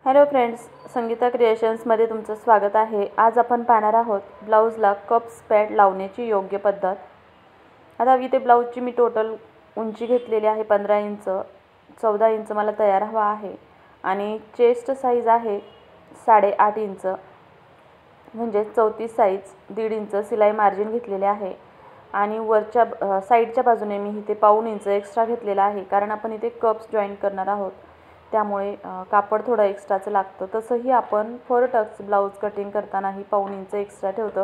Hello friends, Sangeeta क्रिएशन्समध्ये तुमचं स्वागत आहे। आज आपण पाहणार आहोत ब्लाऊजला कप्स पॅड लावण्याची योग्य पद्धत। आता इथे ब्लाऊजची मी टोटल उंची घेतलेली आहे 15 इंच, 14 इंच मला तयार हवा आहे आणि चेस्ट साईज आहे 8.5 इंच, म्हणजे 34 साईज, 1.5 इंच सिलाई मार्जिन घेतलेले आहे आणि वरच्या साईडच्या बाजूने मी इथे 1.5 इंच एक्स्ट्रा घेतलेला आहे, कारण आपण इथे कप्स जॉईन करणार आहोत, त्यामुळे कापड थोडं एक्स्ट्राचं लागतं। तसंही आपण 4 टक्स ब्लाऊज कटिंग करतानाही 1.5 इंच एक्स्ट्रा ठेवतो।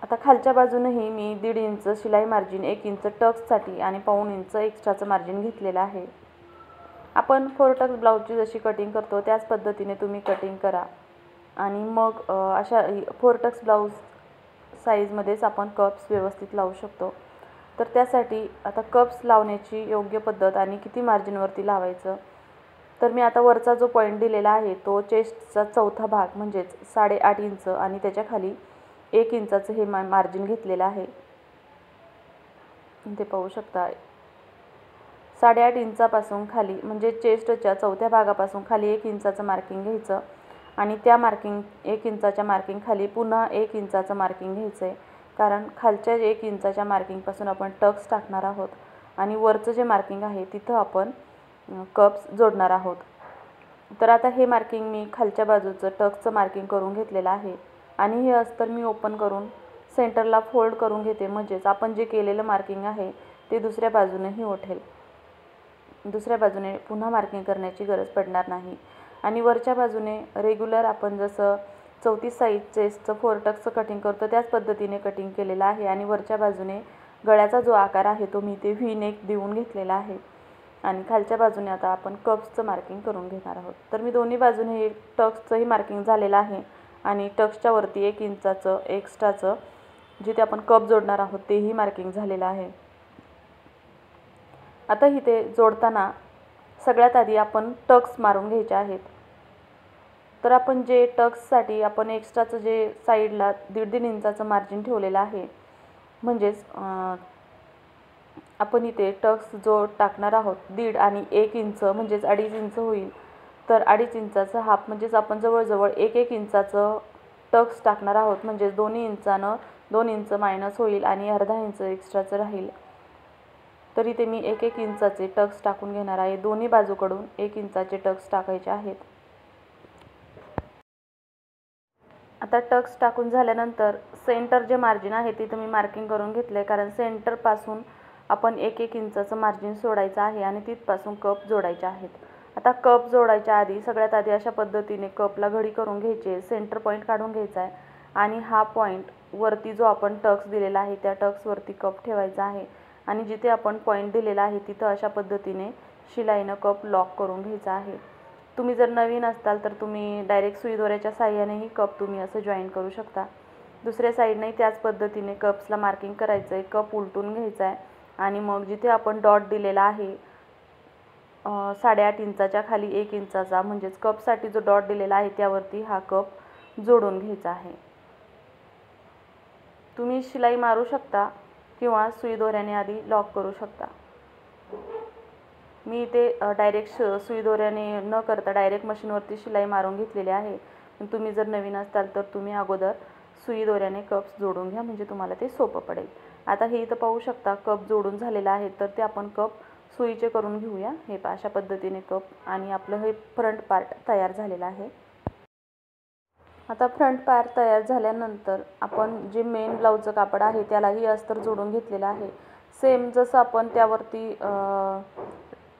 आता खालच्या बाजूनेही मी 1.5 इंच शिलाई मार्जिन, 1 इंच टक्ससाठी आणि 1.5 इंच एक्स्ट्राचं मार्जिन घेतलेलं आहे। आपण 4 टक्स ब्लाऊजची जशी कटिंग करतो त्याच पद्धतीने तुम्ही कटिंग करा आणि मग अशा 4 टक्स ब्लाऊज साईजमध्येच आपण कप्स व्यवस्थित लावू शकतो। तर त्यासाठी आता कप्स लावण्याची योग्य पद्धत आणि किती मार्जिनवरती लावायचं, तर मी आता वरचा जो पॉईंट दिलेला आहे तो चेस्टचा चौथा भाग म्हणजेच 8.5 इंच आणि त्याच्या खाली 1 इंचाचं हे मार्जिन घेतलेलं आहे। इथे पाहू शकता 8.5 इंचापासून खाली म्हणजे चेस्टच्या चौथ्या भागापासून खाली 1 इंचाचं मार्किंग घ्यायचं आणि त्या 1 इंचाच्या मार्किंग खाली पुन्हा 1 इंचाचं मार्किंग घ्यायचं आहे, कारण खालच्या 1 इंचाच्या मार्किंगपासून आपण टक्स टाकणार आहोत आणि वरचं जे मार्किंग आहे तिथं आपण कप्स जोडणार आहोत। तर आता हे मार्किंग मी खालच्या बाजूचं टक्सचं मार्किंग करून घेतलेलं आहे आणि हे अस्तर मी ओपन करून सेंटरला फोल्ड करून घेते, म्हणजेच आपण जे केलेलं मार्किंग आहे ते दुसऱ्या बाजूनेही उठेल, दुसऱ्या बाजूने पुन्हा मार्किंग करण्याची गरज पडणार नाही। आणि वरच्या बाजूने रेग्युलर आपण जसं 34 साईज चेस्टचं 4 टक्सचं कटिंग करतो त्याच पद्धतीने कटिंग केलेलं आहे आणि वरच्या बाजूने गळ्याचा जो आकार आहे तो मी ते व्ही नेक देऊन घेतलेला आहे आणि खालच्या बाजूने आता आपण कप्सचं मार्किंग करून घेणार आहोत। तर मी दोन्ही बाजूने टक्सचंही मार्किंग झालेलं आहे आणि टक्सच्या वरती 1 इंचाचं एक्स्ट्राचं जिथे आपण कप जोडणार आहोत तेही मार्किंग झालेलं आहे। आता इथे जोडताना सगळ्यात आधी आपण टक्स मारून घ्यायचे आहेत। तर आपण जे टक्ससाठी आपण एक्स्ट्राचं जे साईडला 1.5 इंचाचं मार्जिन ठेवलेलं आहे, म्हणजेच आपण इथे टक्स जो टाकणार आहोत 1.5 आणि 1 इंच म्हणजेच 2.5 इंच होईल, तर 2.5 इंचाचं हाफ म्हणजेच आपण जवळजवळ 1 इंचाचं टक्स टाकणार आहोत, म्हणजेच 2 इंचानं 2 इंच मायनस होईल आणि अर्धा इंच एक्स्ट्राचं राहील। तर इथे मी 1 इंचाचे टक्स टाकून घेणार आहे, दोन्ही बाजूकडून 1 इंचाचे टक्स टाकायचे आहेत। आता टक्स टाकून झाल्यानंतर सेंटर जे मार्जिन आहे तिथं मी मार्किंग करून घेतलं आहे, कारण सेंटरपासून आपण 1 इंचाचं मार्जिन सोडायचं आहे आणि तिथपासून कप जोडायचे आहेत। आता कप जोडायच्या आधी सगळ्यात आधी अशा पद्धतीने कपला घडी करून घ्यायची, सेंटर पॉईंट काढून घ्यायचा आहे आणि हा पॉईंट वरती जो आपण टक्स दिलेला आहे त्या टक्सवरती कप ठेवायचा आहे आणि जिथे आपण पॉईंट दिलेला आहे तिथं अशा पद्धतीने शिलाईनं कप लॉक करून घ्यायचा आहे। तुम्ही जर नवीन असाल तर तुम्ही डायरेक्ट सुई दोऱ्याच्या साहाय्यानेही कप तुम्ही असं जॉईन करू शकता। दुसऱ्या साईडने त्याच पद्धतीने कप्सला मार्किंग करायचं आहे, कप उलटून घ्यायचा आहे आणि मग जिथे आपण डॉट दिलेला आहे 8.5 इंचाच्या खाली 1 इंचाचा, म्हणजेच कपसाठी जो डॉट दिलेला आहे त्यावरती हा कप जोडून घ्यायचा आहे। तुम्ही शिलाई मारू शकता किंवा सुई दोऱ्याने आधी लॉक करू शकता। मी इथे डायरेक्ट सुई दोऱ्याने न करता डायरेक्ट मशीनवरती शिलाई मारून घेतलेली आहे। तुम्ही जर नवीन असाल तर तुम्ही अगोदर सुई दोऱ्याने कप्स जोडून घ्या, म्हणजे तुम्हाला ते सोपं पडेल। आता हे इथं पाहू शकता कप जोडून झालेला आहे, तर ते आपण कप सुईचे करून घेऊया। हे अशा पद्धतीने कप आणि आपलं हे फ्रंट पार्ट तयार झालेला आहे। आता फ्रंट पार्ट तयार झाल्यानंतर आपण जे मेन ब्लाऊजचं कापड आहे त्यालाही अस्तर जोडून घेतलेलं आहे। सेम जसं आपण त्यावरती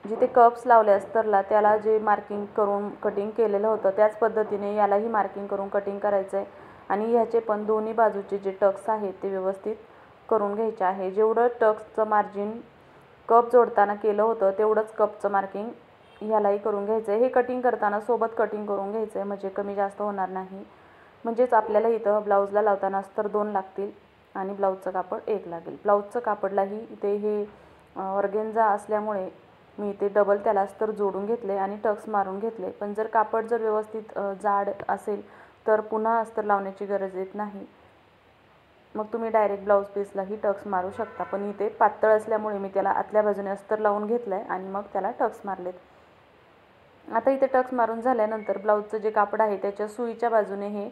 जिथे कप्स लावले अस्तरला त्याला जे मार्किंग करून कटिंग केलेलं होतं त्याच पद्धतीने यालाही मार्किंग करून कटिंग करायचं आहे आणि ह्याचे पण दोन्ही बाजूचे जे टक्स आहेत ते व्यवस्थित करून घ्यायचे आहे। जेवढं टक्सचं मार्जिन कप जोडताना केलं होतं तेवढंच कपचं मार्किंग ह्यालाही करून घ्यायचं आहे। हे कटिंग करताना सोबत कटिंग करून घ्यायचं आहे, म्हणजे कमी जास्त होणार नाही। म्हणजेच आपल्याला इथं ब्लाऊजला लावताना अस्तर 2 लागतील आणि ब्लाऊजचं कापड 1 लागेल। ब्लाऊजचं कापडलाही इथे हे ऑर्गेन्झा असल्यामुळे मी इथे डबल त्याला अस्तर जोडून घेतले आणि टक्स मारून घेतले, पण जर कापड जर व्यवस्थित जाड असेल तर पुन्हा अस्तर लावण्याची गरज येत नाही, मग तुम्ही डायरेक्ट ब्लाऊज पीसलाही टक्स मारू शकता। पण इथे पातळ असल्यामुळे मी त्याला आतल्या बाजूने अस्तर लावून घेतलं आहे आणि मग त्याला टक्स मारलेत। आता इथे टक्स मारून झाल्यानंतर ब्लाऊजचं जे कापड आहे त्याच्या सुईच्या बाजूने हे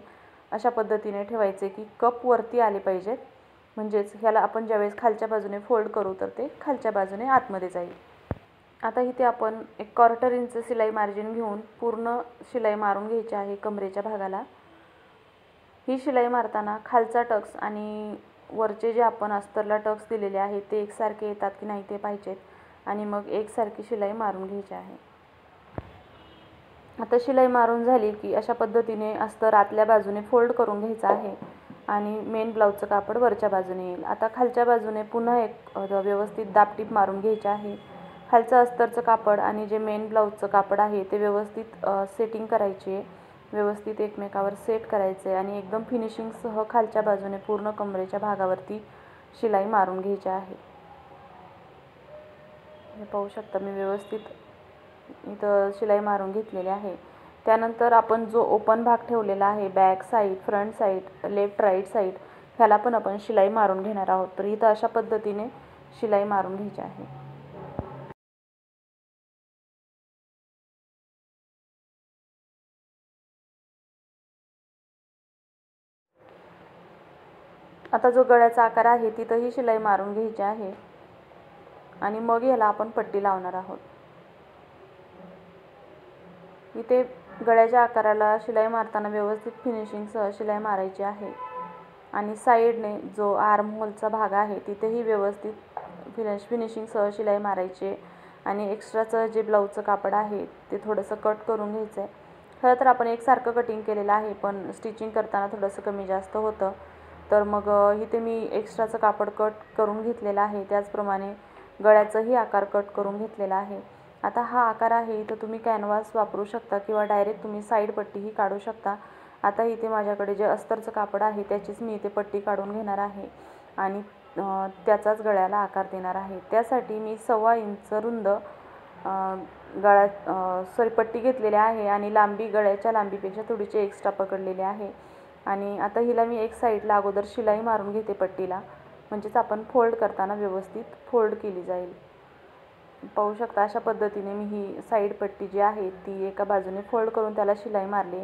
अशा पद्धतीने ठेवायचे की कप वरती आले पाहिजेत, म्हणजेच ह्याला आपण ज्यावेळेस खालच्या बाजूने फोल्ड करू तर ते खालच्या बाजूने आतमध्ये जाईल. आता इथे आपण 1/4 इंच शिलाई मार्जिन घेऊन पूर्ण शिलाई मारून घ्यायची आहे कमरेच्या भागाला. ही शिलाई मारताना खालचा टक्स आणि वरचे जे आपण अस्तरला टक्स दिलेले आहेत ते एकसारखे येतात की नाही ते पाहिजेत आणि मग एकसारखी शिलाई मारून घ्यायची आहे. आता शिलाई मारून झाली की अशा पद्धतीने अस्तर आतल्या बाजूने फोल्ड करून घ्यायचं आहे आणि मेन ब्लाऊजचं कापड वरच्या बाजूने येईल. आता खालच्या बाजूने पुन्हा एक व्यवस्थित दाबटीप मारून घ्यायची आहे. खालचं अस्तरचं कापड आणि जे मेन ब्लाऊजचं कापड आहे ते व्यवस्थित सेटिंग करायची आहे, व्यवस्थित एकमेकावर सेट करायचे आणि एकदम फिनिशिंगसह खालच्या बाजूने पूर्ण कमरेच्या भागावरती शिलाई मारून घ्यायची आहे. हे पाहू शकता मी व्यवस्थित इथं शिलाई मारून घेतलेली आहे. त्यानंतर आपण जो ओपन भाग ठेवलेला आहे back side, front side, left right side, ह्याला पण आपण शिलाई मारून घेणार आहोत. तर इथं अशा पद्धतीने शिलाई मारून घ्यायची आहे. आता जो गळ्याचा आकार आहे तिथंही शिलाई मारून घ्यायची आहे आणि मग ह्याला आपण पट्टी लावणार आहोत. इथे गळ्याच्या आकाराला शिलाई मारताना व्यवस्थित फिनिशिंगसह शिलाई मारायची आहे आणि साईडने जो आर्म होलचा भाग आहे तिथेही व्यवस्थित फिनिशिंगसह शिलाई मारायची आणि एक्स्ट्राचं जे ब्लाऊजचं कापड आहे ते थोडंसं कट करून घ्यायचं आहे. खरं तर आपण एकसारखं कटिंग केलेलं आहे पण स्टिचिंग करताना थोडंसं कमी जास्त होतं, तर मग इथे मी एक्स्ट्राचं कापड कट करून घेतलेलं आहे. त्याचप्रमाणे गळ्याचाही आकार कट करून घेतलेला आहे. आता हा आकार आहे इथं तुम्ही कॅनव्हास वापरू शकता किंवा डायरेक्ट तुम्ही साईड पट्टीही काढू शकता. आता इथे माझ्याकडे जे अस्तरचं कापड आहे त्याचीच मी इथे पट्टी काढून घेणार आहे आणि त्याचाच गळ्याला आकार देणार आहे. त्यासाठी मी 1.25 इंच रुंद पट्टी घेतलेली आहे आणि लांबी गळ्याच्या लांबीपेक्षा थोडीशी एक्स्ट्रा पकडलेली आहे. आणि आता हिला मी एक साईडला अगोदर शिलाई मारून घेते पट्टीला, म्हणजेच आपण फोल्ड करताना व्यवस्थित फोल्ड केली जाईल. पाहू शकता अशा पद्धतीने मी ही साईड पट्टी जी आहे ती एका बाजूने फोल्ड करून त्याला शिलाई मारली.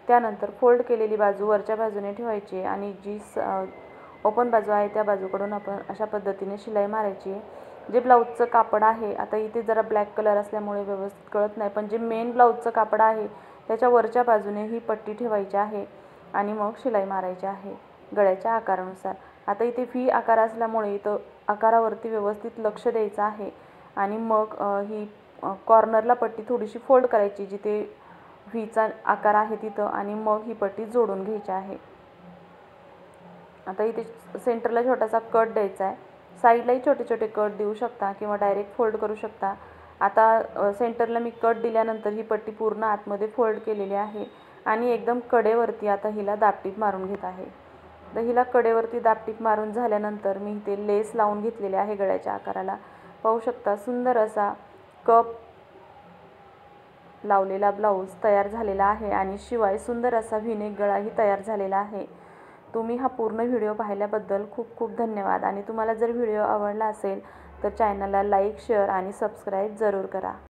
त्यानंतर फोल्ड केलेली बाजू वरच्या बाजूने ठेवायची आणि जी ओपन बाजू आहे त्या बाजूकडून आपण अशा पद्धतीने शिलाई मारायची. जे ब्लाऊजचं कापड आहे, आता इथे जरा ब्लॅक कलर असल्यामुळे व्यवस्थित कळत नाही, पण जे मेन ब्लाऊजचं कापड आहे त्याच्या वरच्या बाजूने ही पट्टी ठेवायची आहे आणि मग शिलाई मारायची आहे गळ्याच्या आकारानुसार. आता इथे व्ही आकार असल्यामुळे इथं आकारावरती व्यवस्थित लक्ष द्यायचं आहे आणि मग ही कॉर्नरला पट्टी थोडीशी फोल्ड करायची जिथे व्हीचा आकार आहे तिथं आणि मग ही पट्टी जोडून घ्यायची आहे. आता इथे सेंटरला छोटासा कट द्यायचा आहे. साईडलाही छोटे छोटे कट देऊ शकता किंवा डायरेक्ट फोल्ड करू शकता. आता सेंटरला मी कट दिल्यानंतर ही पट्टी पूर्ण आतमध्ये फोल्ड केलेली आहे आणि एकदम कडेवरती आता हिला दाबटीप मारून घेत आहे. तर हिला कडेवरती दाबटीप मारून झाल्यानंतर मी इथे लेस लावून घेतलेले आहे गळ्याच्या आकाराला. पाहू शकता सुंदर असा कप लावलेला ब्लाऊज तयार झालेला आहे आणि शिवाय सुंदर असा व्ही-नेक गळाही तयार झालेला आहे. तुम्ही हा पूर्ण व्हिडिओ पाहिल्याबद्दल खूप खूप धन्यवाद आणि तुम्हाला जर व्हिडिओ आवडला असेल तर चॅनलला लाईक, शेअर आणि सबस्क्राईब जरूर करा.